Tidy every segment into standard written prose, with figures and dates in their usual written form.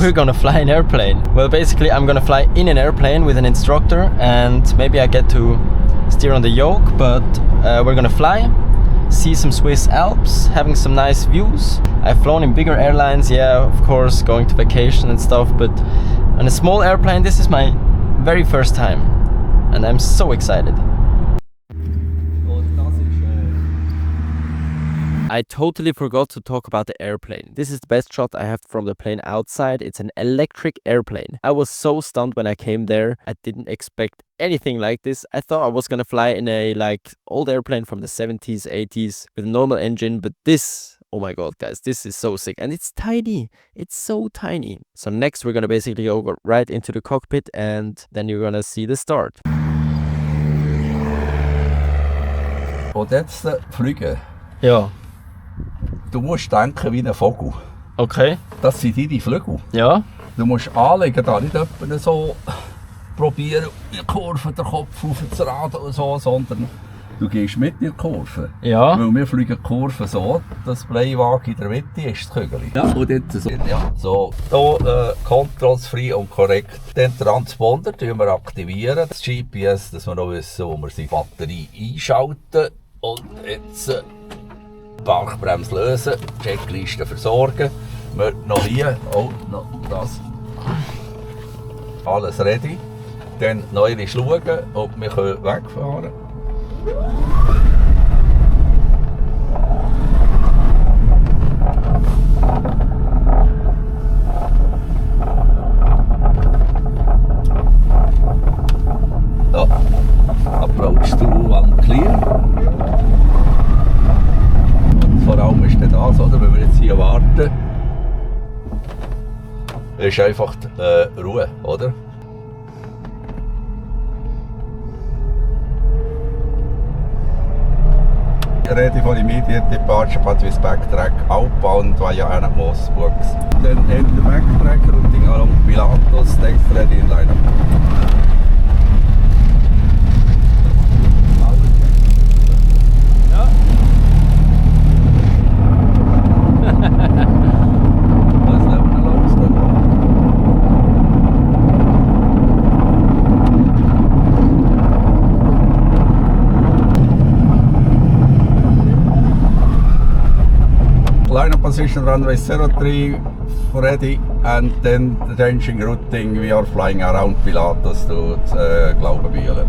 we're gonna fly an airplane. Well, basically I'm gonna fly in an airplane with an instructor, and maybe I get to steer on the yoke, but we're gonna fly, see some Swiss Alps, having some nice views. I've flown in bigger airlines, yeah, of course, going to vacation and stuff, but on a small airplane, this is my very first time, and I'm so excited. I totally forgot to talk about the airplane. This is the best shot I have from the plane outside. It's an electric airplane. I was so stunned when I came there. I didn't expect anything like this. I thought I was gonna fly in a old airplane from the 70s, 80s with a normal engine, but this, oh my god guys, this is so sick. And it's tiny. It's so tiny. So next we're gonna basically go right into the cockpit, and then you're gonna see the start. Und jetzt fliegen. Ja. Du musst denken wie ein Vogel. Okay. Das sind deine Flügel. Ja. Du musst anlegen, da nicht etwa so probieren, die Kurve, den Kopf auf das Rad und so, sondern du gehst mit in die Kurve. Ja. Weil wir fliegen die Kurve so, das Bleiwagen in der Mitte ist das Kügel. Ja, und jetzt so. Ja, so. Hier Controls frei und korrekt. Den Transponder aktivieren das GPS, dass wir noch wissen, wo wir die Batterie einschalten. Und jetzt Parkbremse lösen, Checkliste versorgen. Wir noch hier, oh, noch das. Alles ready. Dann noch einmal schauen, ob wir wegfahren können. So, approach to one clear. Vor allem ist das, oder? Wenn wir jetzt hier warten, ist einfach Ruhe, oder? Ready for immediate departure, but with backtrack outbound via Anamos works. Then enter backtrack, routing along Pilatus, next ready in lineup. Position runway 03 ready, and then the changing routing. We are flying around Pilatus to Glaubenbühlen.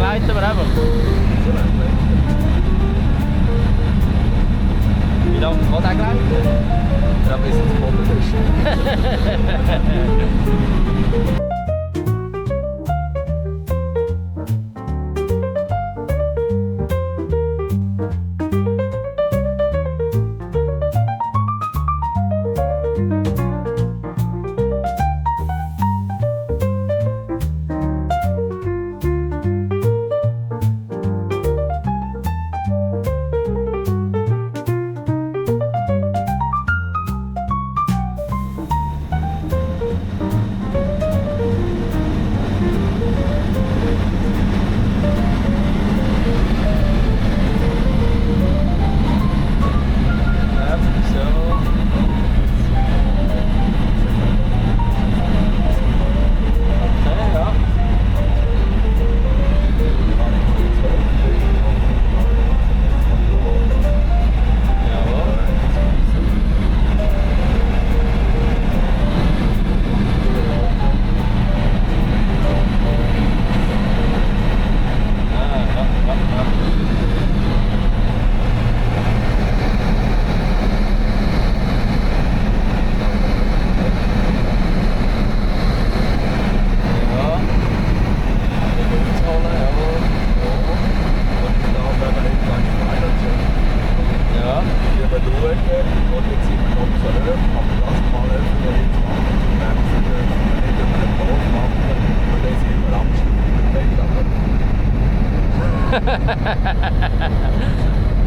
gleiten wir einfach. Wie lange kann der gleiten? Ja, bis ins Boden ist.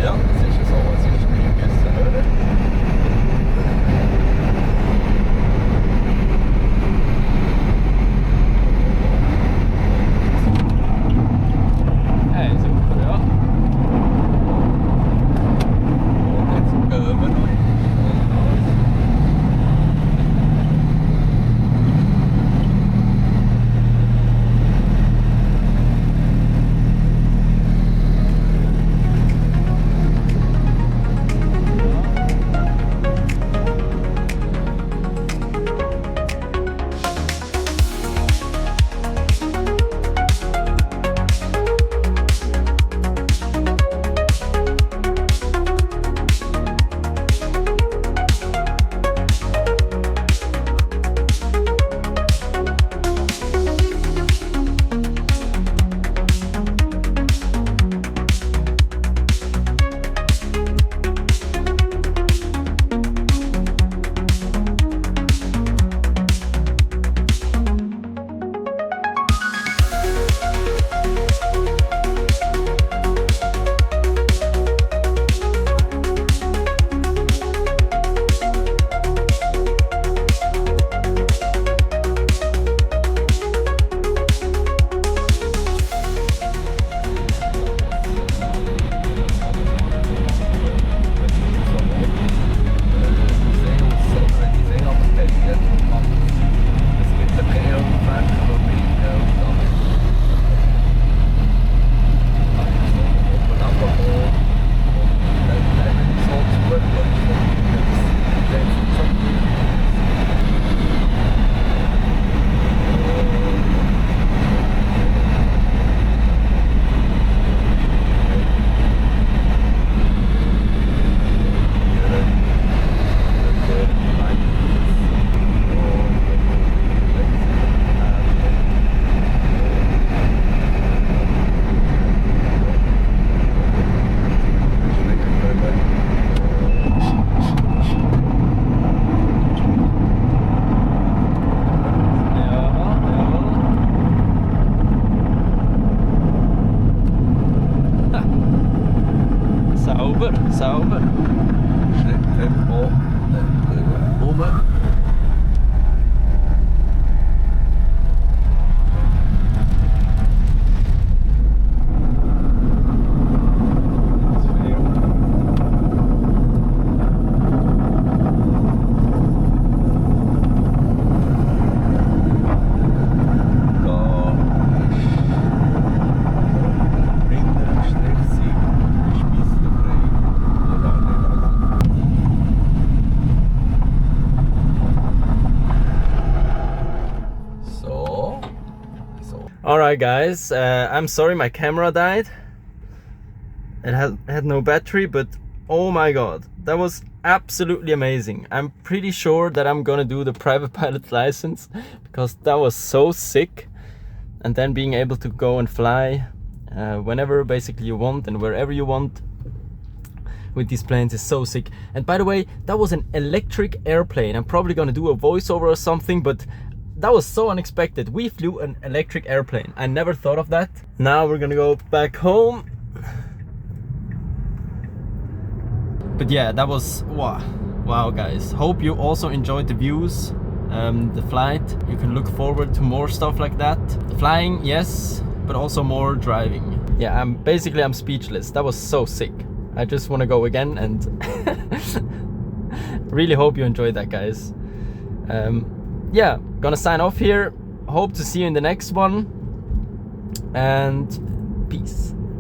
Ja, es ist so, es ist wie gegessen hören. Hey, super, ja. Und jetzt gehen wir noch. Sauber. Schritttempo. Rum. Da ist hinter dem Strich 7 ist Piste frei. Alright guys, I'm sorry my camera died. It had no battery, but oh my god, that was absolutely amazing. I'm pretty sure that I'm gonna do the private pilot license because that was so sick. And then being able to go and fly whenever basically you want and wherever you want with these planes is so sick. And by the way, that was an electric airplane. I'm probably gonna do a voiceover or something, but that was so unexpected. We flew an electric airplane. I never thought of that. Now we're gonna go back home. But yeah, that was wow guys. Hope you also enjoyed the views, the flight. You can look forward to more stuff like that. Flying, yes, but also more driving. Yeah, I'm speechless. That was so sick. I just want to go again, and really hope you enjoyed that, guys. Yeah, gonna sign off here. Hope to see you in the next one, and